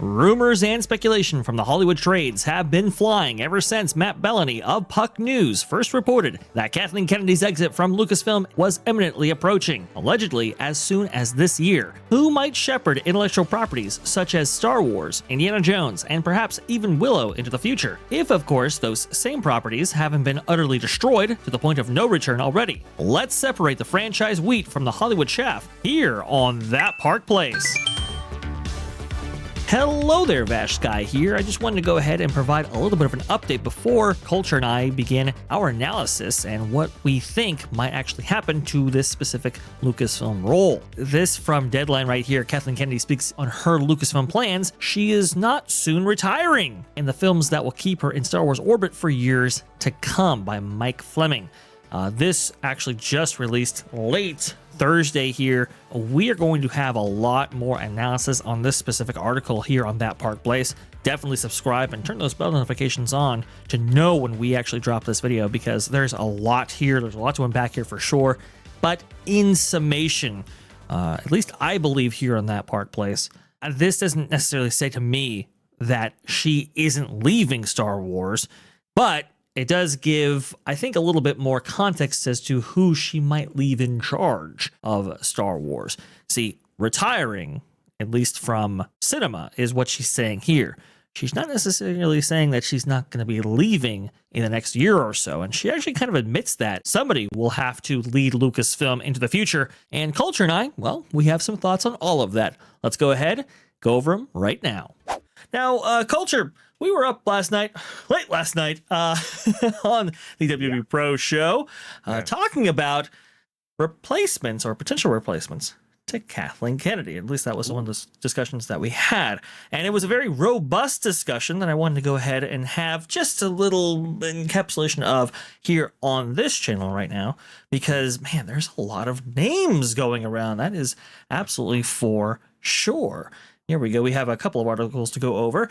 Rumors and speculation from the Hollywood trades have been flying ever since Matt Bellany of Puck News first reported that Kathleen Kennedy's exit from Lucasfilm was imminently approaching, allegedly as soon as this year. Who might shepherd intellectual properties such as Star Wars, Indiana Jones, and perhaps even Willow into the future, if of course those same properties haven't been utterly destroyed to the point of no return already? Let's separate the franchise wheat from the Hollywood chaff here on That Park Place. Hello there, VashSky here. I just wanted to go ahead and provide a little bit of an update before Culture and I begin our analysis and what we think might actually happen to this specific Lucasfilm role. This from Deadline right here. Kathleen Kennedy speaks on her Lucasfilm plans. She is not soon retiring in the films that will keep her in Star Wars orbit for years to come by Mike Fleming. This actually just released late Thursday here. We are going to have a lot more analysis on this specific article here on That Park Place. Definitely subscribe and turn those bell notifications on to know when we actually drop this video, because there's a lot here. There's a lot to unpack here for sure. But in summation, at least I believe here on That Park Place, this doesn't necessarily say to me that she isn't leaving Star Wars, but it does give, I think, a little bit more context as to who she might leave in charge of Star Wars. See, retiring, at least from cinema, is what she's saying here. She's not necessarily saying that she's not going to be leaving in the next year or so, and she actually kind of admits that somebody will have to lead Lucasfilm into the future, and Culture and I, well, we have some thoughts on all of that. Let's go ahead, go over them right now. Now, Culture, we were up late last night, on the WWE Pro show, talking about replacements or potential replacements to Kathleen Kennedy. At least that was one of the discussions that we had. And it was a very robust discussion that I wanted to go ahead and have just a little encapsulation of here on this channel right now, because, man, there's a lot of names going around. That is absolutely for sure. Here we go. We have a couple of articles to go over.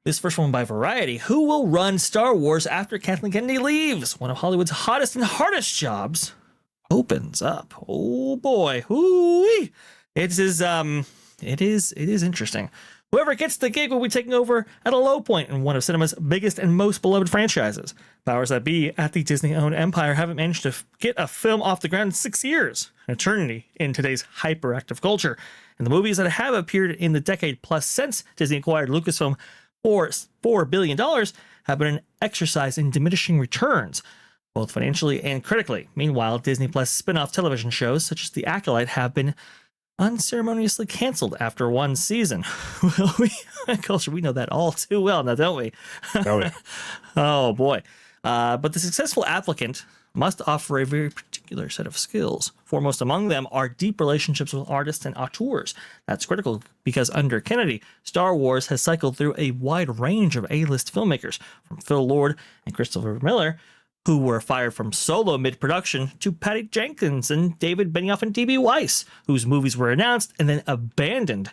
This first one by Variety. Who will run Star Wars after Kathleen Kennedy leaves? One of Hollywood's hottest and hardest jobs opens up. Oh boy. Ooh-wee. It is interesting. Whoever gets the gig will be taking over at a low point in one of cinema's biggest and most beloved franchises. Powers that be at the Disney-owned empire haven't managed to get a film off the ground in 6 years, an eternity in today's hyperactive culture. And the movies that have appeared in the decade plus since Disney acquired Lucasfilm for $4 billion have been an exercise in diminishing returns, both financially and critically. Meanwhile, Disney Plus spin-off television shows such as The Acolyte have been unceremoniously canceled after one season. Well, Culture, we know that all too well now, don't we? Oh, yeah. Oh boy. But the successful applicant must offer a very particular set of skills. Foremost among them are deep relationships with artists and auteurs. That's critical because under Kennedy, Star Wars has cycled through a wide range of A-list filmmakers, from Phil Lord and Christopher Miller, who were fired from Solo mid-production, to Patty Jenkins and David Benioff and D.B. Weiss, whose movies were announced and then abandoned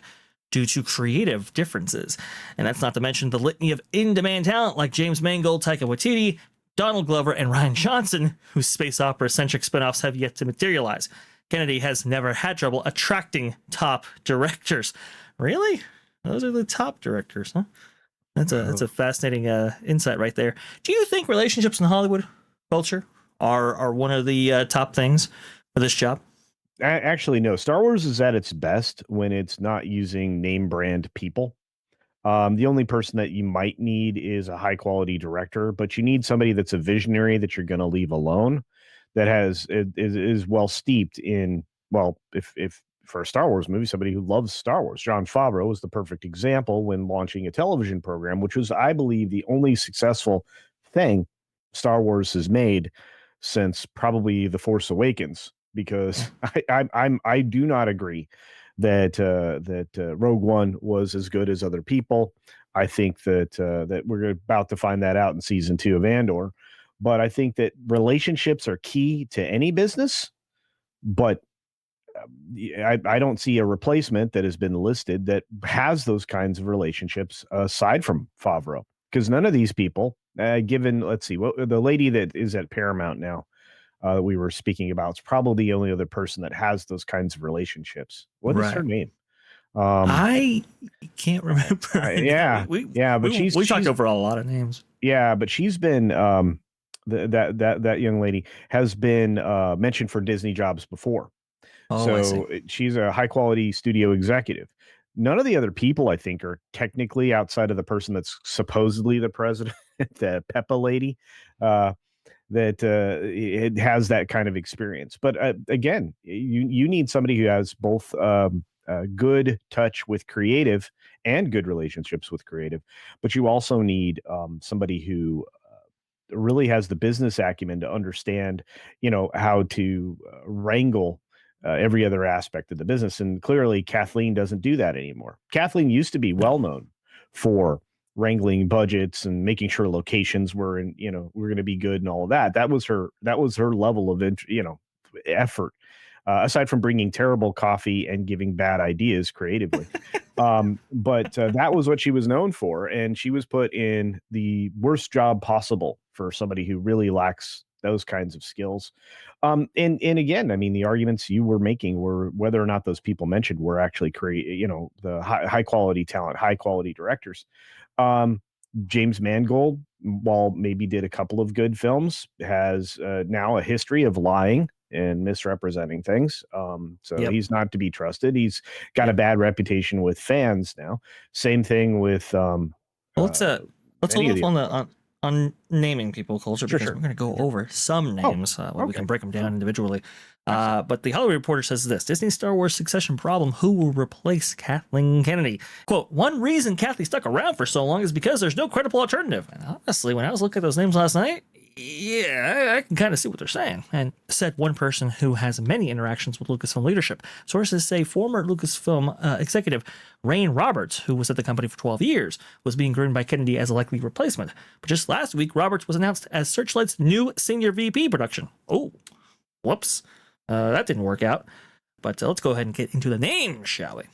due to creative differences. And that's not to mention the litany of in-demand talent like James Mangold, Taika Waititi, Donald Glover, and Rian Johnson, whose space opera-centric spinoffs have yet to materialize. Kennedy has never had trouble attracting top directors. Really? Those are the top directors, huh? That's a fascinating insight right there. Do you think relationships in Hollywood culture are one of the top things for this job? Actually, no. Star Wars is at its best when it's not using name brand people. The only person that you might need is a high quality director, but you need somebody that's a visionary that you're going to leave alone, that is well steeped in, well, if for a Star Wars movie, somebody who loves Star Wars. Jon Favreau was the perfect example when launching a television program, which was, I believe, the only successful thing Star Wars has made since probably The Force Awakens, because I do not agree that Rogue One was as good as other people. I think that we're about to find that out in season 2 of Andor. But I think that relationships are key to any business. But I don't see a replacement that has been listed that has those kinds of relationships aside from Favreau, because none of these people, let's see, the lady that is at Paramount now, that we were speaking about, is probably the only other person that has those kinds of relationships. What is her name? I can't remember her name. Yeah, yeah, but We talked she's over a lot of names. yeah, but she's been that young lady has been mentioned for Disney jobs before. Oh, I see. So she's a high quality studio executive. None of the other people I think are technically outside of the person that's supposedly the president, the Peppa lady, uh, that it has that kind of experience. But again, you need somebody who has both good touch with creative and good relationships with creative, but you also need somebody who really has the business acumen to understand, how to wrangle every other aspect of the business. And clearly, Kathleen doesn't do that anymore. Kathleen used to be No. well known for wrangling budgets and making sure locations were, and we're going to be good and all of that. That was her. That was her level of, effort. Aside from bringing terrible coffee and giving bad ideas creatively. But that was what she was known for. And she was put in the worst job possible for somebody who really lacks those kinds of skills. And again, I mean, the arguments you were making were whether or not those people mentioned were actually the high quality talent, high quality directors. Um, James Mangold, while maybe did a couple of good films, has now a history of lying and misrepresenting things. So Yep. he's not to be trusted. He's got a Yep. bad reputation with fans now. Same thing with Well, let's any hold of off the on naming people culture Sure, because sure. we're going to go over some names. We okay. can break them down individually. Excellent. But the Hollywood Reporter says this: Disney's Star Wars succession problem. Who will replace Kathleen Kennedy? Quote: One reason Kathy stuck around for so long is because there's no credible alternative. And honestly, when I was looking at those names last night, yeah, I can kind of see what they're saying. And said one person who has many interactions with Lucasfilm leadership. Sources say former Lucasfilm executive Rain Roberts, who was at the company for 12 years, was being groomed by Kennedy as a likely replacement. But just last week, Roberts was announced as Searchlight's new senior VP production. Oh, whoops. That didn't work out. But let's go ahead and get into the names, shall we?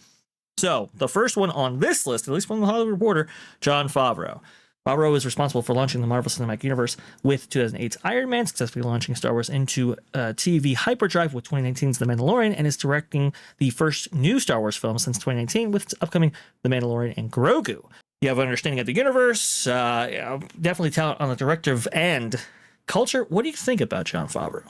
So, the first one on this list, at least from the Hollywood Reporter, Jon Favreau. Favreau is responsible for launching the Marvel Cinematic Universe with 2008's Iron Man, successfully launching Star Wars into TV hyperdrive with 2019's The Mandalorian, and is directing the first new Star Wars film since 2019 with its upcoming The Mandalorian and Grogu. You have an understanding of the universe, definitely talent on the directive and culture. What do you think about Jon Favreau?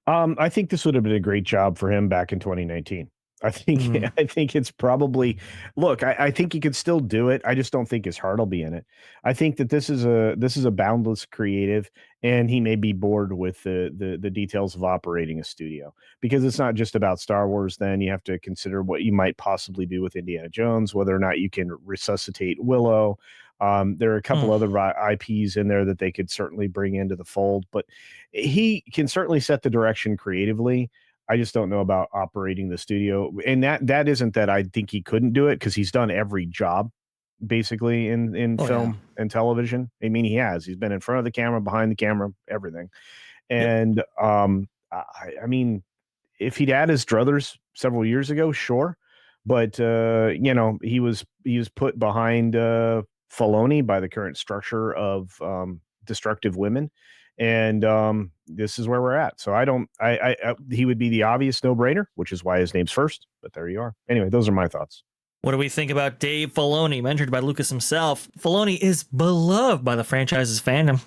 I think this would have been a great job for him back in 2019. I think it's probably I think he could still do it. I just don't think his heart will be in it. I think that this is a boundless creative, and he may be bored with the details of operating a studio, because it's not just about Star Wars. Then you have to consider what you might possibly do with Indiana Jones, whether or not you can resuscitate Willow. There are a couple other IPs in there that they could certainly bring into the fold, but he can certainly set the direction creatively. I just don't know about operating the studio. And that isn't that I think he couldn't do it, because he's done every job basically in film and television. I mean, he has. He's been in front of the camera, behind the camera, everything. And I mean, if he'd had his druthers several years ago, sure. But he was put behind Filoni by the current structure of Destructive Women. And this is where we're at. So he would be the obvious no-brainer, which is why his name's first. But there you are. Anyway, those are my thoughts. What do we think about Dave Filoni, mentored by Lucas himself? Filoni is beloved by the franchise's fandom,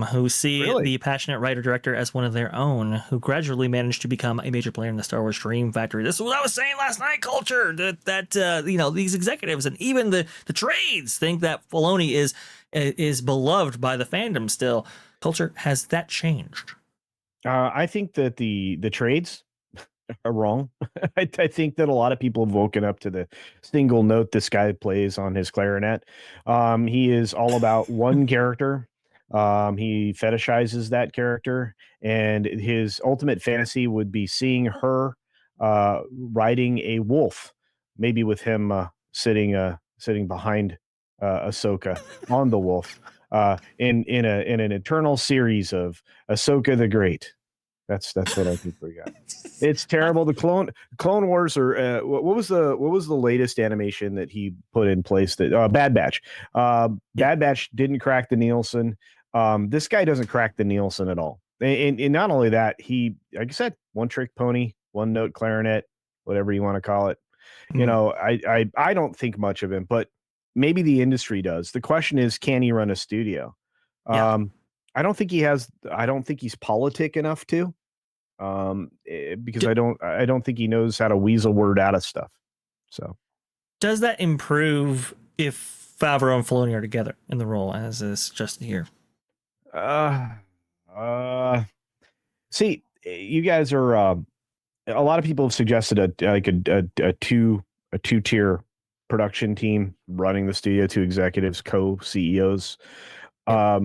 who see the passionate writer-director as one of their own, who gradually managed to become a major player in the Star Wars Dream Factory. This is what I was saying last night, culture, that these executives and even the trades think that Filoni is beloved by the fandom still. Culture, has that changed? I think that the trades are wrong. I think that a lot of people have woken up to the single note this guy plays on his clarinet. He is all about one character. He fetishizes that character, and his ultimate fantasy would be seeing her riding a wolf, maybe with him sitting behind Ahsoka on the wolf, in an eternal series of Ahsoka the Great. That's what I think we got. It's terrible. The Clone Wars are what was the latest animation that he put in place? That Bad Batch. Bad Batch didn't crack the Nielsen. This guy doesn't crack the Nielsen at all. And not only that, he, like I said, one trick pony, one note clarinet, whatever you want to call it. You know, I don't think much of him, but maybe the industry does. The question is, can he run a studio? Yeah. I don't think he has. I don't think he's politic enough to. Because D- I don't think he knows how to weasel word out of stuff. So does that improve if Favreau and Filoni are together in the role, as is suggested here? uh see, you guys are a lot of people have suggested a two-tier production team running the studio, two executives, co-CEOs. Yeah.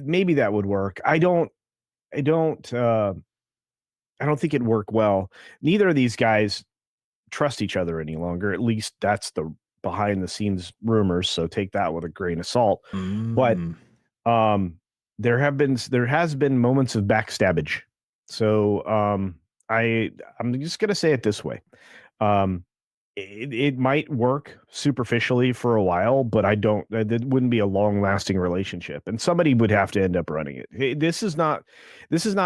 Maybe that would work. I don't I don't think it'd work well. Neither of these guys trust each other any longer. At least that's the behind the scenes rumors. So take that with a grain of salt. But um, there has been moments of backstabbage. So I'm just gonna say it this way. Um, it might work superficially for a while, but I don't. It wouldn't be a long lasting relationship, and somebody would have to end up running it. This is not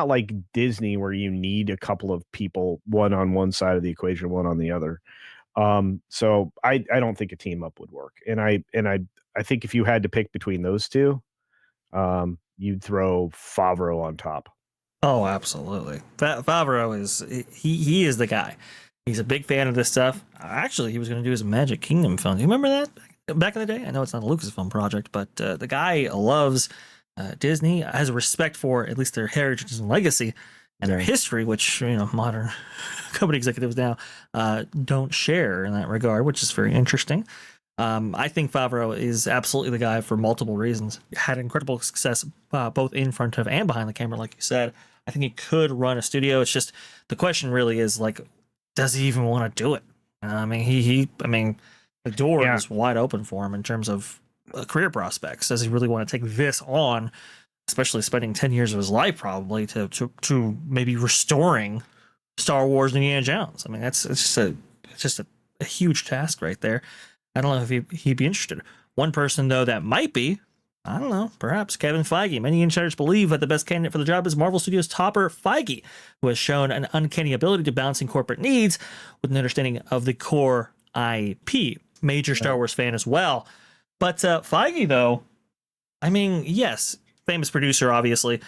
like Disney where you need a couple of people, one on one side of the equation, one on the other. So I don't think a team up would work, and I think if you had to pick between those two, you'd throw Favreau on top. Oh, absolutely. Favreau is he is the guy. He's a big fan of this stuff. Actually, he was going to do his Magic Kingdom film. Do you remember that back in the day? I know it's not a Lucasfilm project, but the guy loves Disney, has a respect for at least their heritage and legacy and their history, which modern company executives now don't share in that regard, which is very interesting. I think Favreau is absolutely the guy for multiple reasons. Had incredible success both in front of and behind the camera, like you said. I think he could run a studio. It's just the question really is like, does he even want to do it? I mean, the door is wide open for him in terms of career prospects. Does he really want to take this on, especially spending 10 years of his life probably to maybe restoring Star Wars and Indiana Jones? I mean, it's just a huge task right there. I don't know if he'd be interested. One person, though, that might be, I don't know, perhaps Kevin Feige. Many insiders believe that the best candidate for the job is Marvel Studios topper Feige, who has shown an uncanny ability to balancing corporate needs with an understanding of the core IP. Major Star Wars fan as well. But Feige, though, I mean, yes, famous producer, obviously.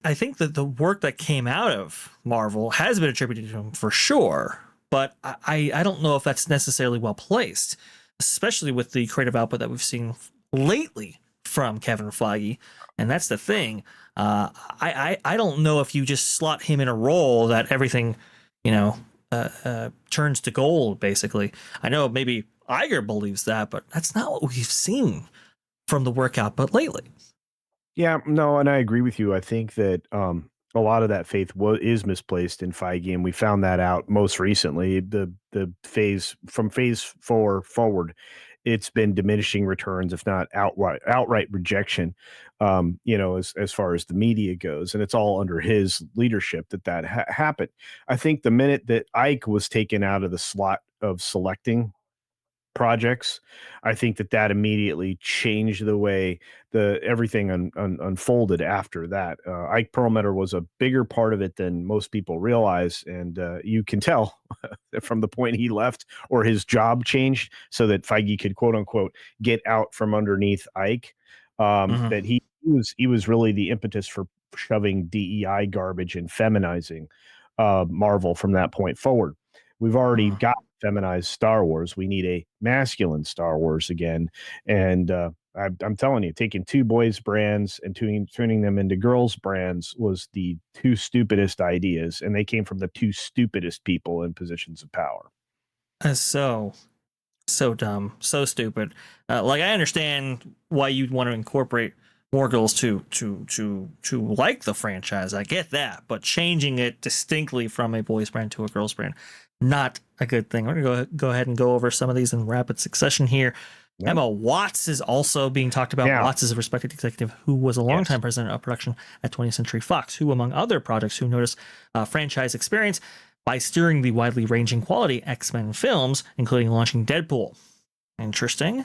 I think that the work that came out of Marvel has been attributed to him for sure, but I don't know if that's necessarily well placed, especially with the creative output that we've seen lately from Kevin Feige. And that's the thing. I don't know if you just slot him in a role that everything, turns to gold, basically. I know maybe Iger believes that, but that's not what we've seen from the work output lately. Yeah, no, and I agree with you. I think that a lot of that faith is misplaced in Feige, and we found that out most recently. The phase 4 forward, it's been diminishing returns, if not outright rejection. As far as the media goes, and it's all under his leadership that happened. I think the minute that Ike was taken out of the slot of selecting projects, I think that immediately changed the way everything unfolded after that. Ike Perlmutter was a bigger part of it than most people realize, and you can tell from the point he left or his job changed so that Feige could quote unquote get out from underneath Ike. That he was really the impetus for shoving DEI garbage and feminizing Marvel from that point forward. We've already got feminized Star Wars. We need a masculine Star Wars again. And I'm telling you, taking two boys brands and turning them into girls brands was the two stupidest ideas. And they came from the two stupidest people in positions of power. So dumb, so stupid. Like, I understand why you'd want to incorporate more girls to like the franchise. I get that, but changing it distinctly from a boys brand to a girls brand, not a good thing. We're gonna go ahead and go over some of these in rapid succession here. Yep. Emma Watts is also being talked about. Yeah. Watts is a respected executive who was a longtime president of production at 20th Century Fox, who, among other projects, who noticed franchise experience by steering the widely ranging quality X-Men films, including launching Deadpool. Interesting.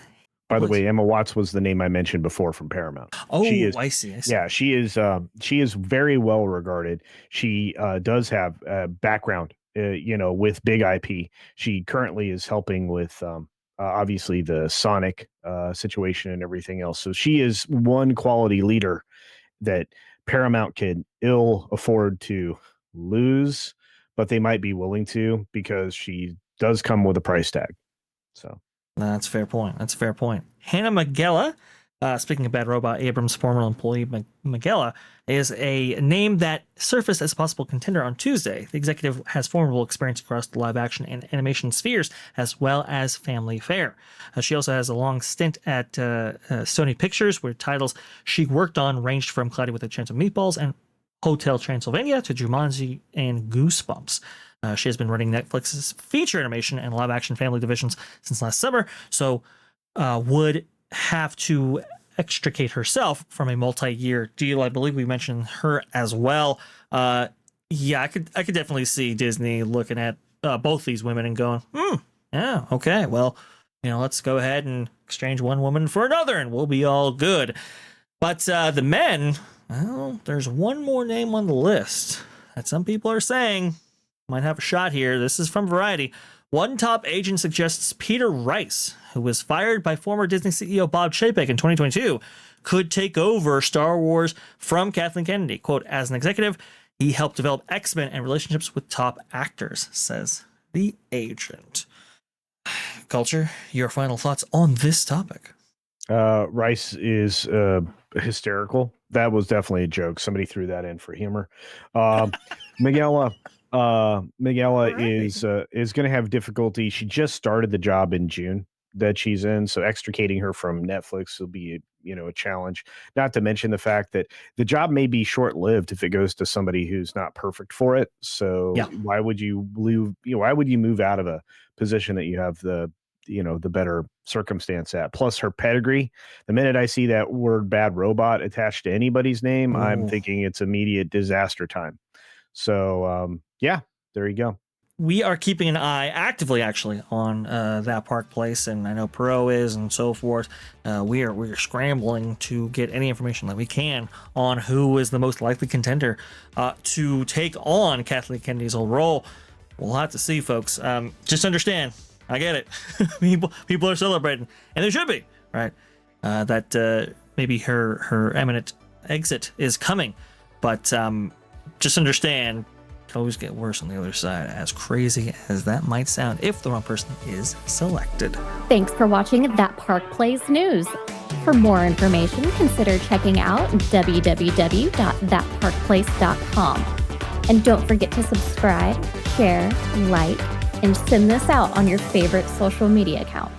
By the way, Emma Watts was the name I mentioned before from Paramount. Oh, I see. Yeah, she is very well regarded. She does have background with big IP. She currently is helping with obviously the Sonic situation and everything else. So she is one quality leader that Paramount can ill afford to lose, but they might be willing to because she does come with a price tag. So that's a fair point. That's a fair point. Hannah Magella, speaking of Bad Robot, Abrams' former employee Magella, is a name that surfaced as a possible contender on Tuesday. The executive has formidable experience across the live action and animation spheres, as well as family fare. She also has a long stint at Sony Pictures, where titles she worked on ranged from Cloudy with a Chance of Meatballs and Hotel Transylvania to Jumanji and Goosebumps. She has been running Netflix's feature animation and live action family divisions since last summer, so would have to extricate herself from a multi-year deal. I believe we mentioned her as well. Yeah, I could definitely see Disney looking at both these women and going, yeah, okay, well, let's go ahead and exchange one woman for another and we'll be all good. But the men, well, there's one more name on the list that some people are saying might have a shot here. This is from Variety. One top agent suggests Peter Rice, who was fired by former Disney CEO Bob Chapek in 2022, could take over Star Wars from Kathleen Kennedy. Quote, as an executive, he helped develop X-Men and relationships with top actors, says the agent. Culture, your final thoughts on this topic? Rice is hysterical. That was definitely a joke. Somebody threw that in for humor. Miguela is going to have difficulty. She just started the job in June that she's in, so extricating her from Netflix will be a challenge. Not to mention the fact that the job may be short-lived if it goes to somebody who's not perfect for it. So why would you move out of a position that you have the better circumstance at? Plus her pedigree. The minute I see that word "bad robot" attached to anybody's name, I'm thinking it's immediate disaster time. So there you go. We are keeping an eye actively, actually, on that Park Place, and I know Perot is, and so forth. We're scrambling to get any information that we can on who is the most likely contender to take on Kathleen Kennedy's old role. We'll have to see, folks. Just understand, I get it. people are celebrating, and they should be, right? That maybe her imminent exit is coming, but just understand. Always get worse on the other side, as crazy as that might sound if the wrong person is selected. Thanks for watching That Park Plays News. For more information, consider checking out www.thatparkplace.com. And don't forget to subscribe, share, like, and send this out on your favorite social media account.